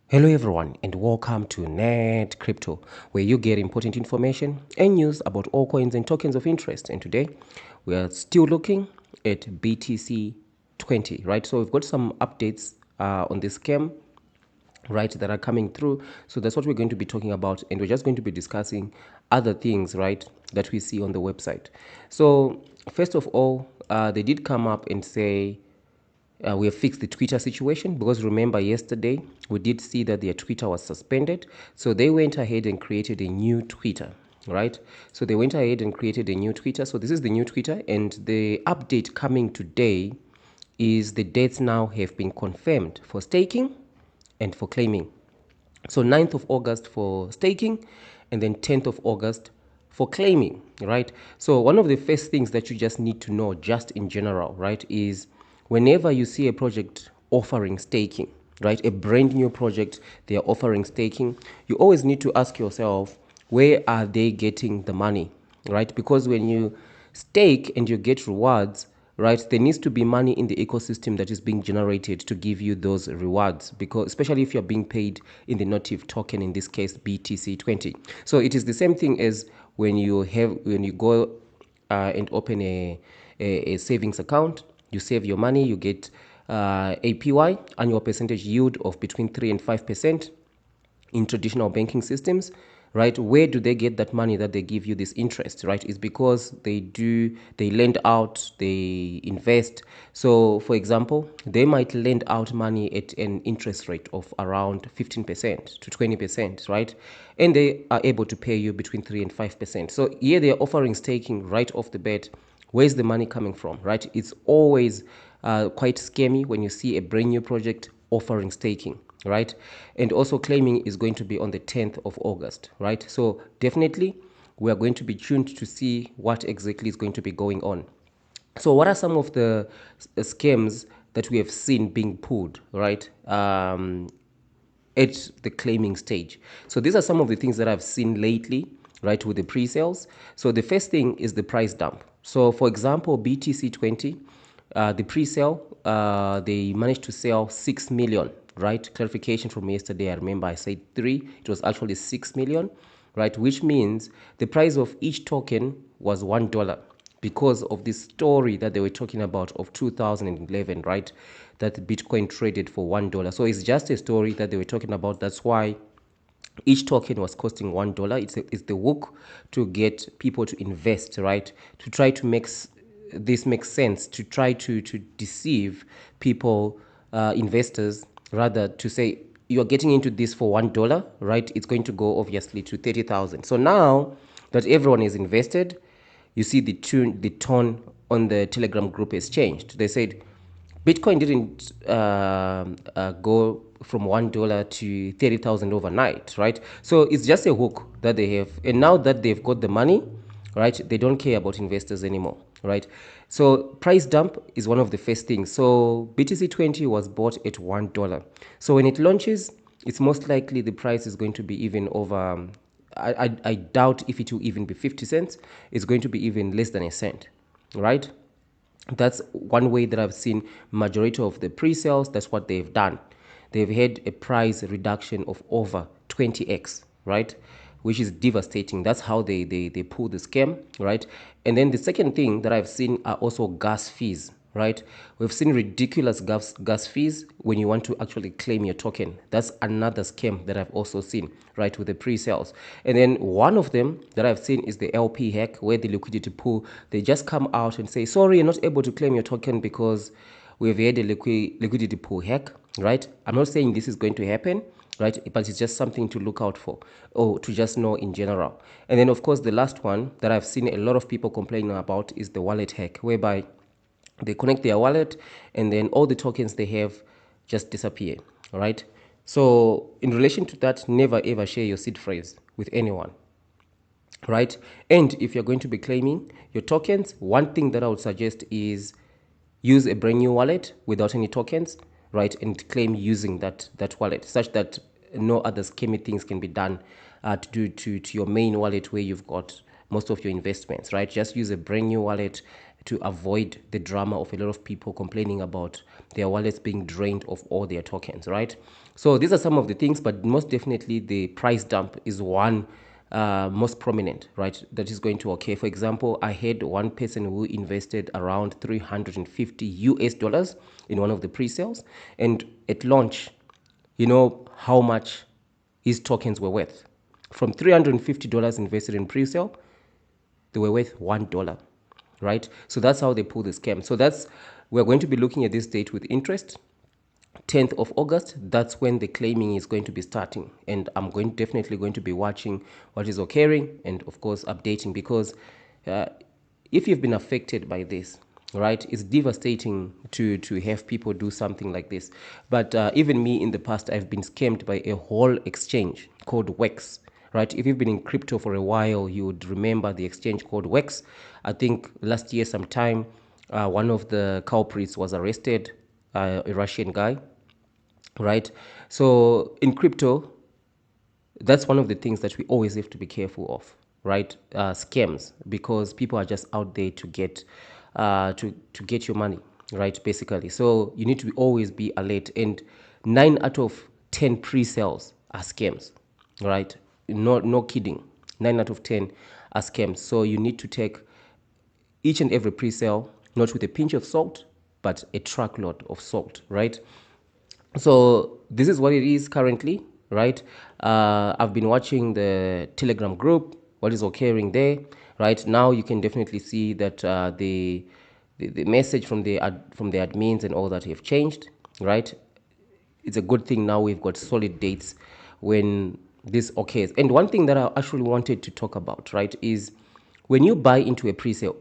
Hello everyone and welcome to Net Crypto, where you get important information and news about all coins and tokens of interest. And today we are still looking at BTC20, right? So we've got some updates on this scam, right, that are coming through. So that's what we're going to be talking about, and we're just going to be discussing other things, right, that we see on the website. So first of all, they did come up and say we have fixed the Twitter situation, because remember yesterday we did see that their Twitter was suspended. So they went ahead and created a new Twitter, right? So they went ahead and created a new Twitter. So this is the new Twitter, and the update coming today is the dates now have been confirmed for staking and for claiming. So 9th of August for staking, and then 10th of August for claiming, right? So one of the first things that you just need to know, just in general, right, is whenever you see a project offering staking, right, a brand new project, they are offering staking, you always need to ask yourself, where are they getting the money, right? Because when you stake and you get rewards, right, there needs to be money in the ecosystem that is being generated to give you those rewards, because especially if you're being paid in the native token, in this case BTC20. So it is the same thing as when you go and open a savings account. You save your money, you get APY, annual percentage yield, of between 3 and 5% in traditional banking systems, right? Where do they get that money that they give you this interest, right? It's because they lend out, they invest. So for example, they might lend out money at an interest rate of around 15% to 20%, right? And they are able to pay you between 3 and 5%. So here they are offering staking right off the bat. Where's the money coming from, right? It's always quite scammy when you see a brand new project offering staking, right? And also claiming is going to be on the 10th of August, right? So definitely we are going to be tuned to see what exactly is going to be going on. So what are some of the scams that we have seen being pulled, right? At the claiming stage. So these are some of the things that I've seen lately, right, with the pre-sales. So the first thing is the price dump. So for example, BTC20, the pre-sale, they managed to sell 6 million, right? Clarification from yesterday, I remember I said 3, it was actually 6 million, right? Which means the price of each token was $1, because of this story that they were talking about of 2011, right? That Bitcoin traded for $1. So it's just a story that they were talking about. That's why each token was costing $1. It's the hook to get people to invest, right? To try to make this make sense, to try to deceive people, investors, rather, to say you're getting into this for $1, right? It's going to go obviously to 30,000. So now that everyone is invested, you see the tone on the Telegram group has changed. They said Bitcoin didn't go from $1 to 30,000 overnight, right? So it's just a hook that they have, and now that they've got the money, right, they don't care about investors anymore, right? So price dump is one of the first things. So BTC20 was bought at $1. So when it launches, it's most likely the price is going to be even over. I doubt if it will even be 50 cents. It's going to be even less than a cent, right? That's one way that I've seen majority of the pre-sales. That's what they've done. They've had a price reduction of over 20x, right? Which is devastating. That's how they pull the scam, right? And then the second thing that I've seen are also gas fees, right? We've seen ridiculous gas fees when you want to actually claim your token. That's another scam that I've also seen, right, with the pre-sales. And then one of them that I've seen is the LP hack, where the liquidity pool, they just come out and say, sorry, you're not able to claim your token because we've had a liquidity pool hack, right? I'm not saying this is going to happen, right? But it's just something to look out for, or to just know in general. And then, of course, the last one that I've seen a lot of people complaining about is the wallet hack, whereby they connect their wallet and then all the tokens they have just disappear, all right? So in relation to that, never ever share your seed phrase with anyone, right? And if you're going to be claiming your tokens, one thing that I would suggest is use a brand new wallet without any tokens, right? And claim using that wallet, such that no other scammy things can be done to your main wallet where you've got most of your investments, right? Just use a brand new wallet to avoid the drama of a lot of people complaining about their wallets being drained of all their tokens, right? So these are some of the things, but most definitely the price dump is one most prominent, right? That is going to occur. For example, I had one person who invested around 350 US dollars in one of the pre-sales, and at launch, you know how much his tokens were worth. From $350 invested in pre-sale, they were worth $1, right? So that's how they pull the scam. So we're going to be looking at this date with interest. 10th of August, that's when the claiming is going to be starting, and I'm definitely going to be watching what is occurring and of course updating, because if you've been affected by this, right, it's devastating to have people do something like this. But even me in the past, I've been scammed by a whole exchange called Wex. Right, if you've been in crypto for a while, you would remember the exchange called Wex. I think last year sometime, one of the culprits was arrested, a Russian guy, right? So in crypto, that's one of the things that we always have to be careful of, right? Scams, because people are just out there to get to get your money, right? Basically, so you need to always be alert. And 9 out of 10 pre-sales are scams, right? No kidding. 9 out of 10 are scams. So you need to take each and every pre-sale not with a pinch of salt, but a truckload of salt, right? So this is what it is currently, right? I've been watching the Telegram group, what is occurring there, right? Now you can definitely see that the message from the admins and all that have changed, right? It's a good thing now we've got solid dates when this occurs. And one thing that I actually wanted to talk about, right, is when you buy into a pre-sale,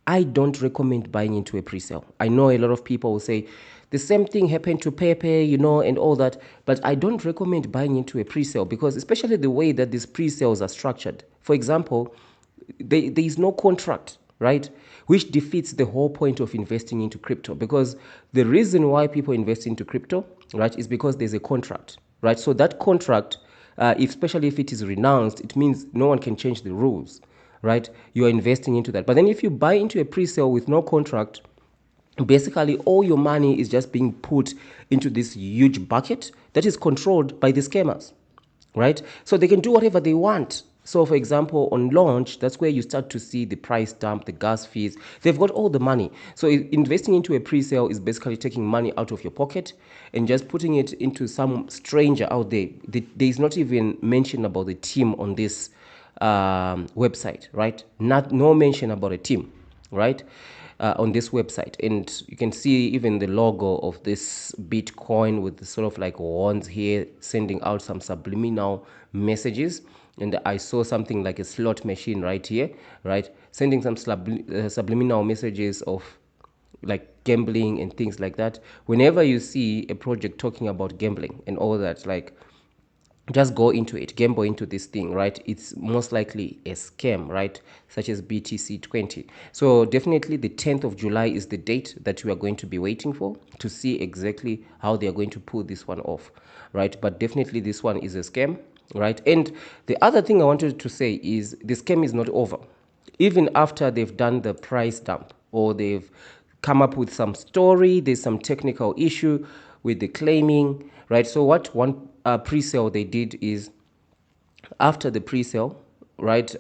I don't recommend buying into a pre-sale. I know a lot of people will say the same thing happened to Pepe, you know, and all that, but I don't recommend buying into a pre-sale, because especially the way that these pre-sales are structured. For example, there is no contract, right? Which defeats the whole point of investing into crypto, because the reason why people invest into crypto, right, is because there's a contract, right? So that contract, especially if it is renounced, it means no one can change the rules, right? You are investing into that. But then if you buy into a pre-sale with no contract, basically all your money is just being put into this huge bucket that is controlled by the scammers, right? So they can do whatever they want. So for example, on launch, that's where you start to see the price dump, the gas fees. They've got all the money. So investing into a pre-sale is basically taking money out of your pocket and just putting it into some stranger out there. There's not even mention about the team on this website, right? No mention about a team, right? On this website, and you can see even the logo of this Bitcoin with the sort of like horns here, sending out some subliminal messages. And I saw something like a slot machine right here, right, sending some subliminal messages of like gambling and things like that. Whenever you see a project talking about gambling and all that, like, just go into it, gamble into this thing, right? It's most likely a scam, right? Such as BTC20. So definitely the 10th of July is the date that we are going to be waiting for to see exactly how they are going to pull this one off, right? But definitely this one is a scam, right? And the other thing I wanted to say is the scam is not over. Even after they've done the price dump or they've come up with some story, there's some technical issue with the claiming, right? So what one pre-sale they did is, after the pre-sale, right,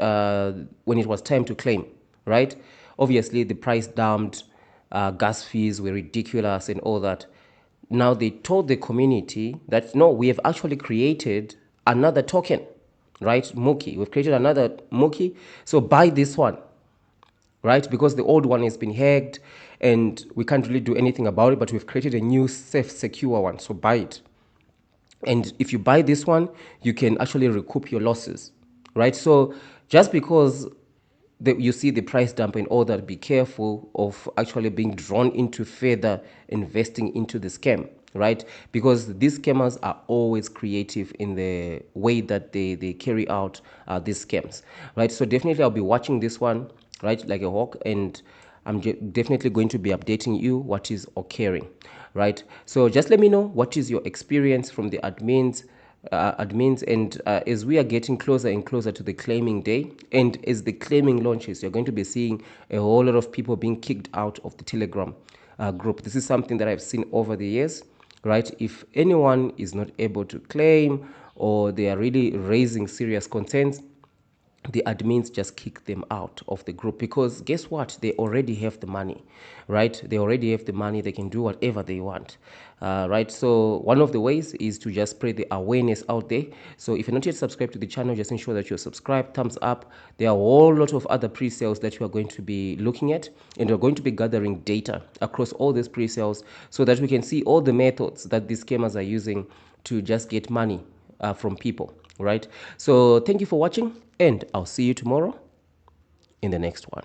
when it was time to claim, right, obviously the price dumped, gas fees were ridiculous and all that. Now they told the community that no, we have actually created another token, right, Mookie. We've created another Mookie, so buy this one, right? Because the old one has been hacked and we can't really do anything about it, but we've created a new safe, secure one, so buy it. And if you buy this one, you can actually recoup your losses, right? So just because you see the price dump and all that, be careful of actually being drawn into further investing into the scam, right? Because these scammers are always creative in the way that they carry out these scams, right? So definitely I'll be watching this one, right, like a hawk, and I'm definitely going to be updating you what is occurring, right? So just let me know what is your experience from the admins, and as we are getting closer and closer to the claiming day, and as the claiming launches, you're going to be seeing a whole lot of people being kicked out of the Telegram group. This is something that I've seen over the years, right? If anyone is not able to claim or they are really raising serious concerns, the admins just kick them out of the group, because guess what, they already have the money, right? They already have the money, they can do whatever they want, right? So one of the ways is to just spread the awareness out there. So if you're not yet subscribed to the channel, just ensure that you're subscribed, thumbs up. There are a whole lot of other pre-sales that you are going to be looking at, and we're going to be gathering data across all these pre-sales so that we can see all the methods that these scammers are using to just get money from people, right? So thank you for watching, and I'll see you tomorrow in the next one.